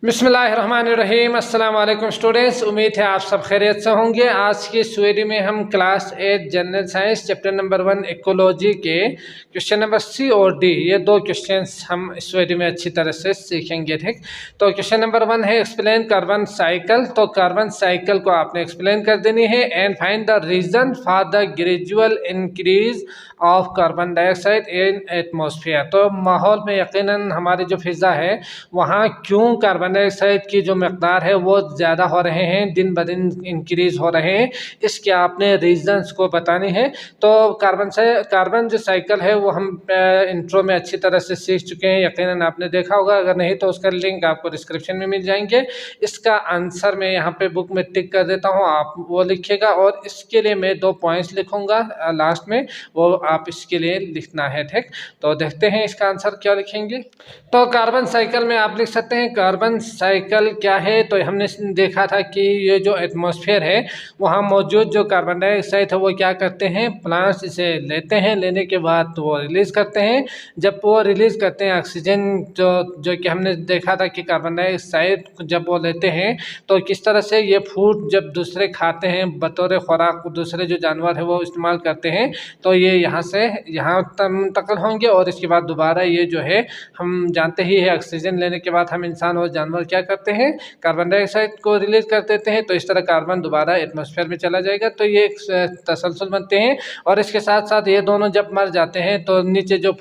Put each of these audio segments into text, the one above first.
बिस्मिल्लाहिर्रहमानिर्रहीम। अस्सलाम वालेकुम स्टूडेंट्स, उम्मीद है आप सब खैरियत से होंगे। आज की इस वीडियो में हम class 8 general science chapter number 1 ecology के क्वेश्चन नंबर सी और डी, ये दो क्वेश्चंस हम इस वीडियो में अच्छी तरह से सीखेंगे। ठीक, तो क्वेश्चन नंबर 1 है एक्सप्लेन कार्बन साइकिल। तो कार्बन साइकिल को आपने एक्सप्लेन कर देनी है and find the reason for the gradual increase of carbon dioxide in atmosphere. तो माहौल में यकीनन हमारी जो फिजा है वहाँ क्यों कार्बन डाइऑक्साइड की जो मकदार है वो ज़्यादा हो रहे हैं, दिन ब दिन इंक्रीज हो रहे हैं, इसके आपने रीजंस को बतानी है। तो कार्बन जो साइकिल है वो हम इंट्रो में अच्छी तरह से सीख चुके हैं, यकीनन आपने देखा होगा। अगर नहीं तो उसका लिंक आपको डिस्क्रिप्शन में मिल जाएंगे। इसका आंसर मैं यहाँ पे बुक में टिक कर देता हूँ, आप वो लिखिएगा और इसके लिए मैं 2 पॉइंट्स लिखूंगा लास्ट में, वो आप इसके लिए लिखना है। ठीक, तो देखते हैं इसका आंसर क्या लिखेंगे। तो कार्बन साइकिल में आप लिख सकते हैं कार्बन साइकिल क्या है। तो हमने देखा था कि ये जो एटमॉस्फेयर है वहाँ मौजूद जो कार्बन डाइऑक्साइड है वो क्या करते हैं, प्लांट्स इसे लेते हैं, लेने के बाद तो वो रिलीज़ करते हैं। जब वो रिलीज़ करते हैं ऑक्सीजन, जो कि हमने देखा था कि कार्बन डाइऑक्साइड जब वो लेते हैं तो किस तरह से ये फूड जब दूसरे खाते हैं बतौर खुराक, दूसरे जो जानवर है वो इस्तेमाल करते हैं, तो ये यहाँ से यहाँ मुंतकिल होंगे और इसके बाद दोबारा ये जो है, हम जानते ही है ऑक्सीजन लेने के बाद हम इंसान और जानवर क्या करते हैं, कार्बन डाइऑक्साइड को रिलीज कर देते हैं। तो इस तरह कार्बन दोबारा एटमॉस्फेयर में चला जाएगा, तो ये एक तसलसल बनते हैं। और इसके साथ साथ ये दोनों जब मर जाते हैं तो नीचे जो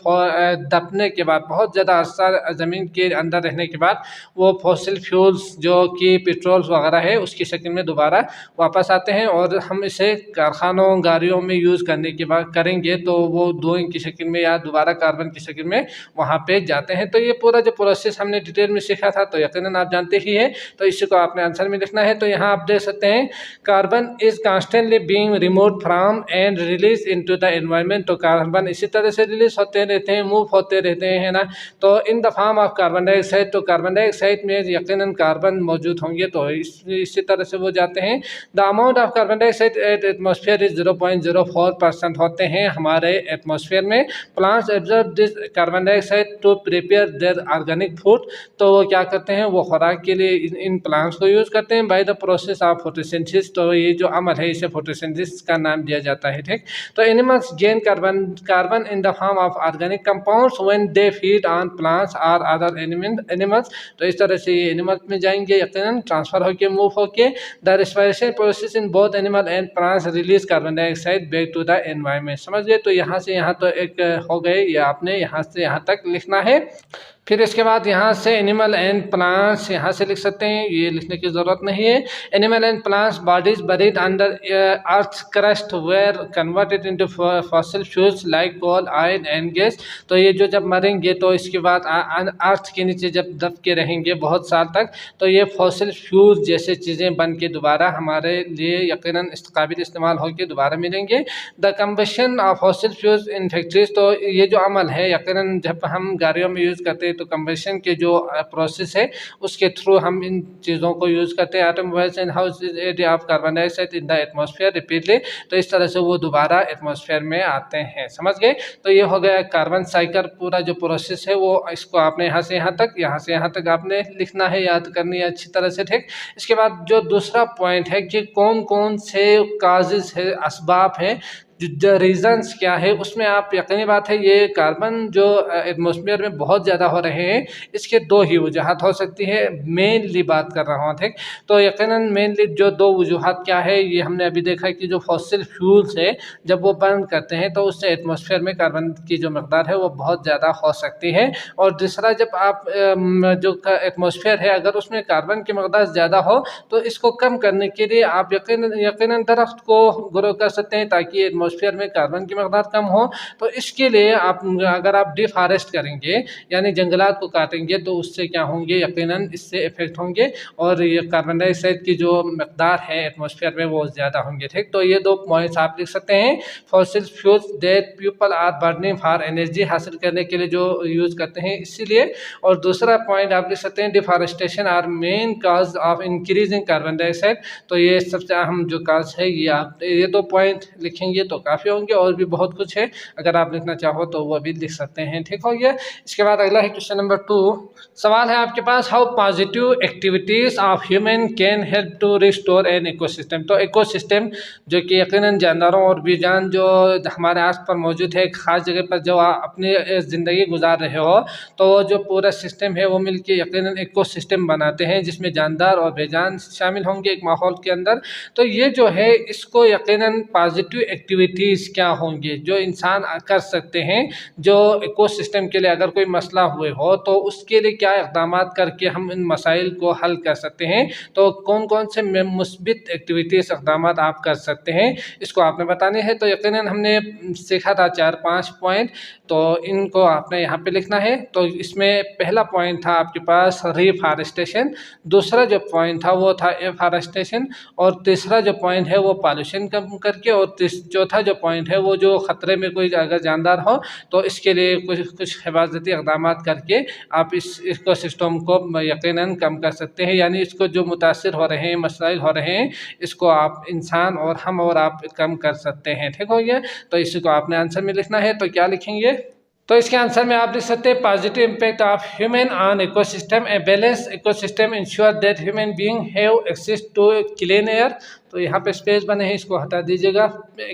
दबने के बाद बहुत ज़्यादा अरसा ज़मीन के अंदर रहने के बाद वो फॉसिल फ्यूल्स जो कि पेट्रोल वगैरह है उसकी शक्ल में दोबारा वापस आते हैं और हम इसे कारखानों गाड़ियों में यूज़ करने के बाद करेंगे तो वो धुएं की शक्ल में या दोबारा कार्बन की शक्ल में वहाँ पे जाते हैं। तो ये पूरा जो प्रोसेस हमने डिटेल में सीखा था तो यकीनन आप जानते ही हैं, तो इसी को आपने आंसर में लिखना है। तो यहाँ आप देख सकते हैं carbon is constantly being removed from and release into the environment. तो कार्बन इसी तरह से रिलीज होते रहते हैं, मूव होते रहते हैं, है ना। तो in the form of carbon dioxide, तो कार्बन डाइऑक्साइड में यकीनन कार्बन मौजूद होंगे तो इसी तरह से वो जाते हैं। The amount of carbon dioxide at atmosphere is 0.04% होते हैं हमारे एटमॉस्फेयर में। Plants absorb this carbon dioxide to prepare their organic food. तो वो क्या करते हैं, वो खुराक के लिए इन प्लांट्स को यूज़ करते हैं by the process of photosynthesis. तो ये जो अमल है इसे फोटोसिंथेसिस का नाम दिया जाता है। ठीक, तो animals gain carbon in the form of organic compounds when they feed on plants और अदर एनिमल्स। तो इस तरह से ये एनिमल्स में जाएंगे, यकीनन ट्रांसफर होके मूव होके the respiration process in both animal and plants release carbon dioxide back to the environment. समझ गए। तो यहाँ से यहाँ तो एक हो गए, ये आपने यहाँ से यहाँ तक लिखना है। फिर इसके बाद यहाँ से एनिमल एंड प्लांट्स यहाँ से लिख सकते हैं, ये लिखने की ज़रूरत नहीं है। Animal and plants bodies buried under earth crust were converted into fossil fuels like coal oil and gas. तो ये जो जब मरेंगे तो इसके बाद अर्थ के नीचे जब दब के रहेंगे बहुत साल तक, तो ये फॉसिल फ्यूल जैसे चीज़ें बन के दोबारा हमारे लिए यकीनन काबिल इस्तेमाल होकर दोबारा मिलेंगे। The combustion of fossil fuels in factories, तो ये जो अमल है यकीनन जब हम गाड़ियों में यूज़ करते हैं तो कंबशन के जो प्रोसेस है उसके थ्रू हम इन चीज़ों को यूज़ करते हैं। Automobiles and houses air of carbon dioxide in the atmosphere repeatedly. तो इस तरह से वो दोबारा एटमॉस्फेयर में आते हैं। समझ गए। तो ये हो गया कार्बन साइकिल, पूरा जो प्रोसेस है वो इसको आपने यहाँ से यहाँ तक, यहाँ से यहाँ तक आपने लिखना है, याद करनी है अच्छी तरह से। ठीक, इसके बाद जो दूसरा पॉइंट है कि कौन कौन से काजेज है, असबाब है, जो रीजंस क्या है, उसमें आप यकीनी बात है ये कार्बन जो एटमॉस्फेयर में बहुत ज़्यादा हो रहे हैं इसके 2 ही वजूहत हो सकती है। मेनली बात कर रहा हूँ। ठीक, तो यकीनन मेनली जो 2 वजूहत क्या है, ये हमने अभी देखा कि जो फॉसिल फ्यूल्स है जब वो बर्न करते हैं तो उससे एटमॉस्फेयर में कार्बन की जो मकदार है वो बहुत ज़्यादा हो सकती है। और दूसरा, जब आप जो एटमॉस्फेयर है अगर उसमें कार्बन की मकदार ज़्यादा हो तो इसको कम करने के लिए आप यकीनन दरख्त को ग्रो कर सकते हैं ताकि एटमॉस्फेयर में कार्बन की मकदार कम हो। तो इसके लिए आप अगर आप डिफॉरेस्ट करेंगे यानी जंगलात को काटेंगे तो उससे क्या होंगे, यकीनन इससे इफेक्ट होंगे और ये कार्बन डाइऑक्साइड की जो मकदार है एटमॉस्फेयर में वो ज़्यादा होंगे। ठीक, तो ये 2 पॉइंट्स आप लिख सकते हैं। Fossil fuels that people are burning for energy हासिल करने के लिए जो यूज़ करते हैं इसीलिए। और दूसरा पॉइंट आप लिख सकते हैं deforestation are main cause of increasing carbon dioxide. तो ये सबसे अहम जो काज है, ये आप ये 2 पॉइंट लिखेंगे तो काफ़ी होंगे, और भी बहुत कुछ है, अगर आप लिखना चाहो तो वो भी लिख सकते हैं। ठीक हो गया। इसके बाद अगला है क्वेश्चन नंबर 2। सवाल है आपके पास, how positive activities of human can help to restore an ecosystem. तो इकोसिस्टम जो कि यकीनन जानदारों और बीजान जो हमारे आस पास मौजूद है, एक ख़ास जगह पर जो आप अपनी ज़िंदगी गुजार रहे हो, तो वो जो पूरा सिस्टम है वो मिलके यकीनन इकोसिस्टम बनाते हैं, जिसमें जानदार और बेजान शामिल होंगे एक माहौल के अंदर। तो ये जो है इसको यकीनन पॉजिटिव एक्टिविटीज़ क्या होंगी जो इंसान कर सकते हैं, जो इकोसिस्टम के लिए अगर कोई मसला हुए हो तो उसके लिए क्या इक़दाम करके हम इन मसाइल को हल कर सकते हैं। तो कौन कौन से मुस्बित एक्टिविटीज़ इक़दाम आप कर सकते हैं, इसको आपने बताने हैं। तो यकीनन हमने सीखा था 4-5 पॉइंट, तो इनको आपने यहाँ पे लिखना है। तो इसमें पहला पॉइंट था आपके पास रिफॉरेस्टेशन, दूसरा जो पॉइंट था वो था एफॉरेस्टेशन, और तीसरा जो पॉइंट है वो पॉल्यूशन कम करके, और चौथा जो पॉइंट है वो जो ख़तरे में कोई अगर जानदार हो तो इसके लिए कुछ हिफाजती इक़दाम करके आप इस इकोसिस्टम को यकीनन कम कर सकते हैं। यानी इसको जो मुतासिर हो रहे हैं, मसाइल हो रहे हैं, इसको आप इंसान और हम और आप कम कर सकते हैं। ठीक हो गया। तो इसी को आपने आंसर में लिखना है। तो क्या लिखेंगे, तो इसके आंसर में आप लिख सकते हैं positive impact of human on ecosystem, a balance ecosystem ensure that human being have access to clean air. तो यहाँ पे स्पेस बने हैं, इसको हटा दीजिएगा।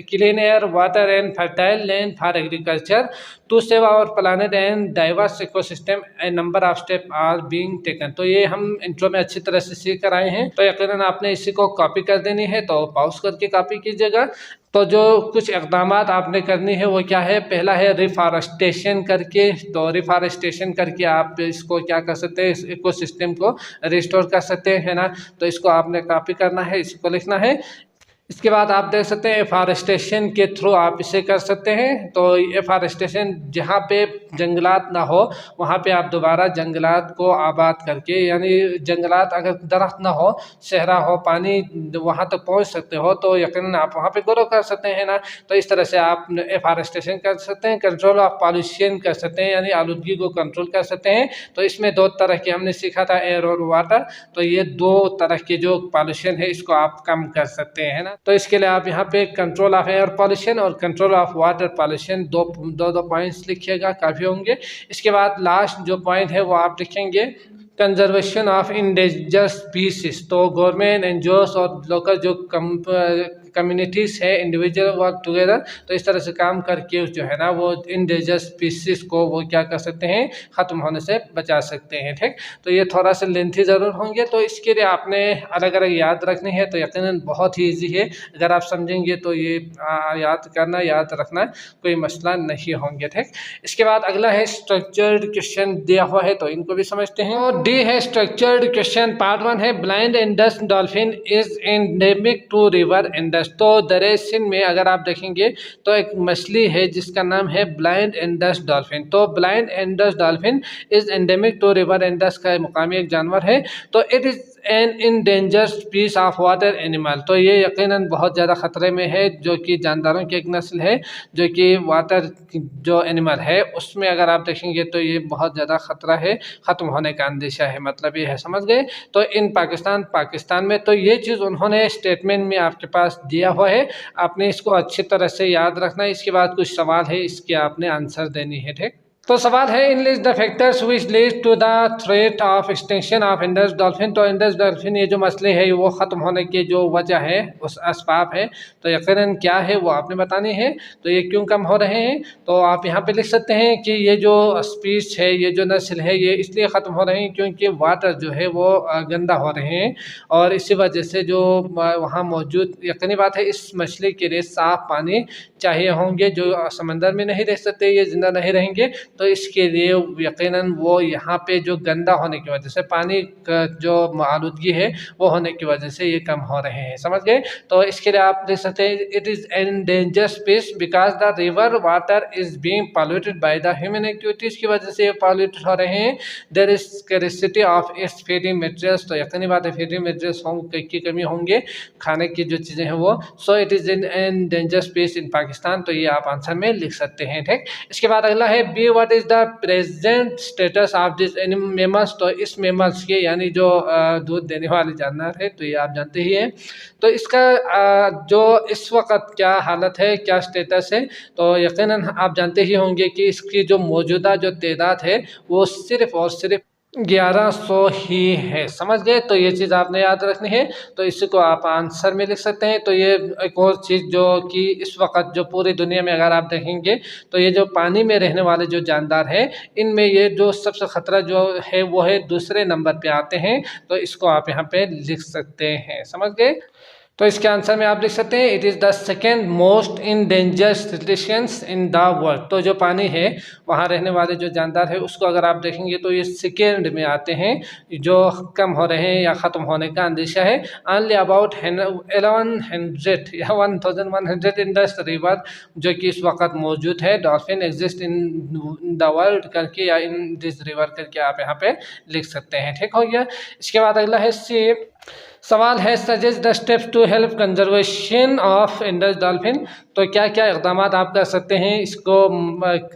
Clean air, water and fertile land for agriculture to save our planet and diverse ecosystem, a number of step are being taken. तो ये हम इंट्रो में अच्छी तरह से सीख कर आए हैं। तो यकीनन आपने इसी को कॉपी कर देनी है, तो पॉज करके कॉपी कीजिएगा। तो जो कुछ इक़दाम आपने करनी है वो क्या है, पहला है रिफॉरेस्टेशन करके। तो रिफॉरेस्टेशन करके आप इसको क्या कर सकते हैं, इस इकोसिस्टम को रिस्टोर कर सकते हैं ना। तो इसको आपने कॉपी करना है, इसको लिखना है। इसके बाद आप देख सकते हैं एफॉरेस्टेशन के थ्रू आप इसे कर सकते हैं। तो एफॉरेस्टेशन जहाँ पे जंगलात ना हो वहाँ पे आप दोबारा जंगलात को आबाद करके, यानी जंगलात अगर दरख्त ना हो, सहरा हो, पानी वहाँ तक पहुँच सकते हो तो यकीनन आप वहाँ पे ग्रो कर सकते हैं ना। तो इस तरह से आप एफॉरेस्टेशन कर सकते हैं। कंट्रोल ऑफ पॉल्यूशन कर सकते हैं, यानी आलूदगी को कंट्रोल कर सकते हैं। तो इसमें 2 तरह के हमने सीखा था, एयर और वाटर। तो ये 2 तरह के जो पॉल्यूशन है इसको आप कम कर सकते हैं ना। तो इसके लिए आप यहाँ पे कंट्रोल ऑफ एयर पॉल्यूशन और कंट्रोल ऑफ वाटर पॉल्यूशन दो पॉइंट्स लिखिएगा, काफ़ी होंगे। इसके बाद लास्ट जो पॉइंट है वो आप लिखेंगे कंजर्वेशन ऑफ इंडेंजर्ड स्पीसीज। तो गवर्नमेंट, एनजीओस और लोकल जो कम्युनिटीज़ है, इंडिविजुअल वर्क टुगेदर, तो इस तरह से काम करके जो है ना वो इंडेंजर्ड स्पीसीज को वो क्या कर सकते हैं, ख़त्म होने से बचा सकते हैं। ठीक। तो ये थोड़ा सा लेंथी ज़रूर होंगे, तो इसके लिए आपने अलग अलग याद रखनी है। तो यकीनन बहुत ही ईजी है, अगर आप समझेंगे तो ये याद करना, याद रखना कोई मसला नहीं होंगे। ठीक। इसके बाद अगला है स्ट्रक्चर्ड क्वेश्चन दिया हुआ है, तो इनको भी समझते हैं। और डी है स्ट्रक्चर्ड क्वेश्चन। पार्ट 1 है blind Indus dolphin is endemic to river Indus. तो दरिया सिंध में अगर आप देखेंगे तो एक मछली है जिसका नाम है ब्लाइंड इंडस डॉल्फिन। तो blind Indus dolphin is endemic to river Indus का मुकामी एक जानवर है। तो it is an endangered species of water animal. तो ये यकीनन बहुत ज़्यादा ख़तरे में है, जो कि जानदारों की एक नस्ल है, जो कि वाटर जो एनिमल है उसमें अगर आप देखेंगे तो ये बहुत ज़्यादा ख़तरा है, ख़त्म होने का अंदेशा है, मतलब ये है, समझ गए। तो इन पाकिस्तान में तो ये चीज़ उन्होंने स्टेटमेंट में आपके पास दिया हुआ है, आपने इसको अच्छी तरह से याद रखना है। इसके बाद कुछ सवाल है, इसके आपने आंसर देनी है। ठीक। तो सवाल है enlist the factors which lead to the threat of extinction of Indus dolphin. तो इंडस डॉल्फिन ये जो मसले है वो ख़त्म होने की जो वजह है, उस असबाब है, तो यकीनन क्या है वो आपने बतानी है। तो ये क्यों कम हो रहे हैं, तो आप यहाँ पे लिख सकते हैं कि ये जो स्पीच है, ये जो नस्ल है, ये इसलिए ख़त्म हो रही है क्योंकि वाटर जो है वो गंदा हो रहे हैं, और इसी वजह से जो वहाँ मौजूद, यकीनी बात है इस मछली के लिए साफ़ पानी चाहिए होंगे, जो समंदर में नहीं रह सकते, ये ज़िंदा नहीं रहेंगे। तो इसके लिए यकीनन वो यहाँ पे जो गंदा होने की वजह से, पानी का जो आलूदगी है वो होने की वजह से ये कम हो रहे हैं, समझ गए। तो इसके लिए आप देख सकते हैं it is endangered species because the river water is being polluted by the human activities की वजह से ये पॉल्यूटेड हो रहे हैं। There is scarcity of its feeding materials. तो यकीनी बात है फीडिंग मटेरियल्स की कमी होंगे, खाने की जो चीज़ें हैं वो। So it is an endangered species in Pakistan. तो ये आप आंसर में लिख सकते हैं। ठीक। इसके बाद अगला है be what what is the present status of this mammals, तो इस मेमल्स के यानी जो दूध देने वाले जानवर है, तो ये आप जानते ही हैं। तो इसका जो इस वक्त क्या हालत है, क्या स्टेटस है, तो यकीनन आप जानते ही होंगे कि इसकी जो मौजूदा जो तादाद है वो सिर्फ और सिर्फ 1100 ही है। समझ गए? तो ये चीज़ आपने याद रखनी है। तो इसी को आप आंसर में लिख सकते हैं। तो ये एक और चीज़ जो कि इस वक्त जो पूरी दुनिया में अगर आप देखेंगे तो ये जो पानी में रहने वाले जो जानदार हैं, इनमें ये जो सबसे ख़तरा जो है वो है दूसरे नंबर पे आते हैं। तो इसको आप यहाँ पे लिख सकते हैं। समझ गए? तो इसके आंसर में आप लिख सकते हैं it is the second most endangered situations in the world. तो जो पानी है वहाँ रहने वाले जो जानदार है उसको अगर आप देखेंगे तो ये सेकेंड में आते हैं, जो कम हो रहे हैं या ख़त्म होने का अंदेशा है। ओनली अबाउट 1100 या 1100 इन द रिवर जो कि इस वक्त मौजूद है, dolphin exist in the world करके या इन दिस रिवर करके आप यहाँ पे लिख सकते हैं। ठीक हो गया? इसके बाद अगला है सी सवाल है suggest the steps to help conservation of Indus dolphin. तो क्या क्या इकदाम आप कर सकते हैं इसको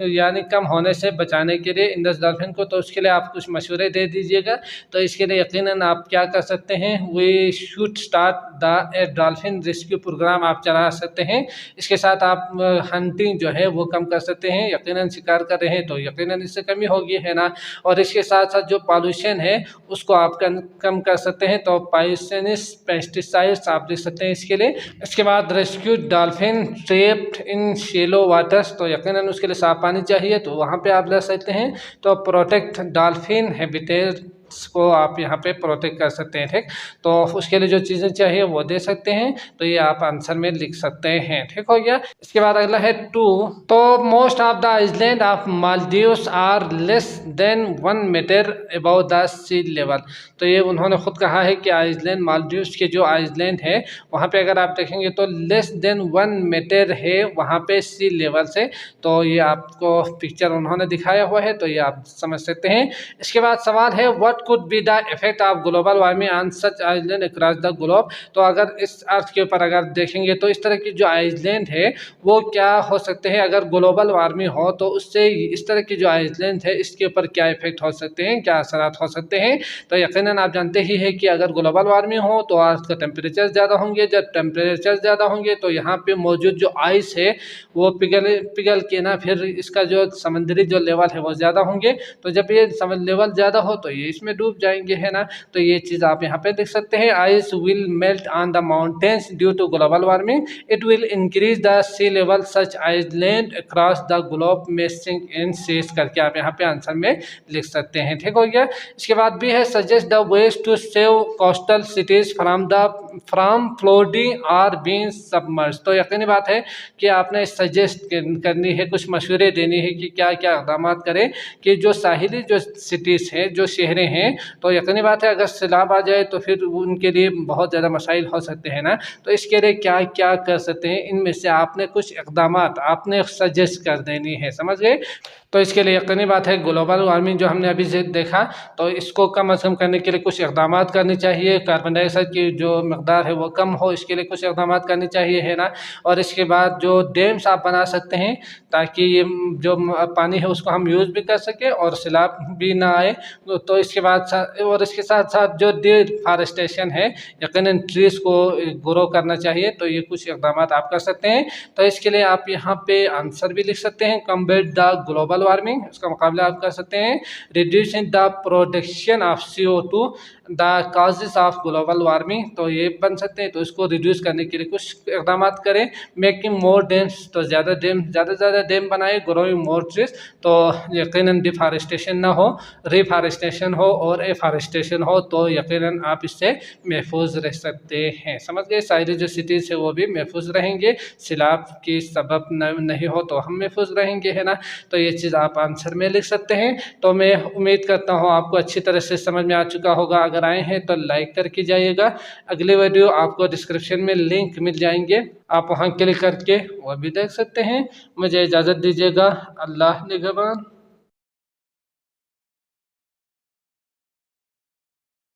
यानी कम होने से बचाने के लिए इंडस डॉल्फिन को। तो उसके लिए आप कुछ मशवरे दे दीजिएगा। तो इसके लिए यकीनन आप क्या कर सकते हैं, we should start the dolphin rescue programme आप चला सकते हैं। इसके साथ आप हंटिंग जो है वो कम कर सकते हैं। यकीनन शिकार कर रहे हैं तो यकीनन इससे कमी होगी, है ना। और इसके साथ साथ जो पॉल्यूशन है उसको आप कम कर सकते हैं। तो पेस्टिसाइड्स आप देख सकते हैं इसके लिए। इसके बाद rescue dolphin trapped in shallow waters, तो यकीनन उसके लिए साफ पानी चाहिए, तो वहाँ पे आप ले सकते हैं। तो प्रोटेक्ट डॉल्फिन हैबिटेट को आप यहाँ पे प्रोटेक्ट कर सकते हैं। ठीक, तो उसके लिए जो चीज़ें चाहिए वो दे सकते हैं। तो ये आप आंसर में लिख सकते हैं। ठीक हो गया? इसके बाद अगला है 2। तो most of the island of Maldives are less than 1 metre above the sea level. तो ये उन्होंने खुद कहा है कि आइलैंड मालदीव्स के जो आइलैंड है वहाँ पे अगर आप देखेंगे तो लेस देन 1 मीटर है वहाँ पे सी लेवल से। तो ये आपको पिक्चर उन्होंने दिखाया हुआ है, तो ये आप समझ सकते हैं। इसके बाद सवाल है what could be the effect of global warming on such island across the globe. तो अगर इस अर्थ के ऊपर अगर देखेंगे तो इस तरह की जो आइलैंड है वो क्या हो सकते हैं अगर ग्लोबल वार्मिंग हो, तो उससे इस तरह की जो आइलैंड है इसके ऊपर क्या इफेक्ट हो सकते हैं, क्या असरात हो सकते हैं। तो यकीनन आप जानते ही है कि अगर ग्लोबल वार्मिंग हो तो अर्थ का टेम्परेचर ज़्यादा होंगे। जब टेम्परेचर ज़्यादा होंगे तो यहाँ पे मौजूद जो आइस है वो पिघल के ना फिर इसका जो समंदरी जो लेवल है वो ज़्यादा होंगे। तो जब ये लेवल ज़्यादा हो तो ये इसमें डूब जाएंगे, है ना। तो ये चीज़ आप यहाँ पे देख सकते हैं। Ice will melt on the mountains due to global warming, it will increase the sea level, such island across the globe में सिंक इन सीज करके आप यहाँ पे आंसर में लिख सकते हैं। ठीक हो गया? इसके बाद भी है suggest the ways to save coastal cities from flooding और बीइंग सबमर्ज। तो यकीनी बात है कि आपने सजेस्ट करनी है, कुछ मशवरे देने हैं कि क्या क्या इक़दाम करें कि जो साहिली जो सिटीज़ हैं, जो शहरें हैं, तो यकीनी बात है अगर सैलाब आ जाए तो फिर उनके लिए बहुत ज़्यादा मसाइल हो सकते हैं ना। तो इसके लिए क्या क्या कर सकते हैं, इनमें से आपने कुछ इक़दाम आपने सजेस्ट कर देनी है। समझ गए? तो इसके लिए यकीनी बात है ग्लोबल वार्मिंग जो हमने अभी से देखा तो इसको कम अज़ कम करने के लिए कुछ इक़दाम करने चाहिए। कार्बन डाइऑक्साइड की जो मकदार है वो कम हो, इसके लिए कुछ इक़दाम करने चाहिए, है ना। और इसके बाद जो डैम्स आप बना सकते हैं ताकि ये जो पानी है उसको हम यूज़ भी कर सकें और सैलाब भी ना आए। तो इसके बाद और इसके साथ साथ जो डिफॉरेस्टेशन है, यकीनन ट्रीज़ को ग्रो करना चाहिए। तो ये कुछ इक़दाम आप कर सकते हैं। तो इसके लिए आप यहाँ पे आंसर भी लिख सकते हैं कम्बेट द ग्लोबल वार्मिंग, उसका मुकाबला आप कर सकते हैं। Reducing the production of CO2 the causes of global warming, तो ये बन सकते हैं। तो इसको रिड्यूस करने के लिए कुछ इक़दाम करें। मेकिंग मोर डैम्स, तो ज़्यादा से ज़्यादा डैम बनाए। ग्रोइंग मोर ट्रीज, तो यकीनन डिफॉरेस्टेशन ना हो, रिफॉरेस्टेशन हो और एफॉरेस्टेशन हो, तो यकीनन आप इससे महफूज रह सकते हैं। समझ गए? सारी जो सिटीज़ है वो भी महफूज रहेंगे, सैलाब की सबब नहीं हो तो हम महफूज रहेंगे, है ना। तो ये चीज़ आप आंसर में लिख सकते हैं। तो मैं उम्मीद करता हूँ आपको अच्छी तरह से समझ में आ चुका होगा। अगर आए हैं तो लाइक करके जाइएगा। अगले वीडियो आपको डिस्क्रिप्शन में लिंक मिल जाएंगे, आप वहाँ क्लिक करके वो भी देख सकते हैं। मुझे इजाज़त दीजिएगा। अल्लाह निगहबान।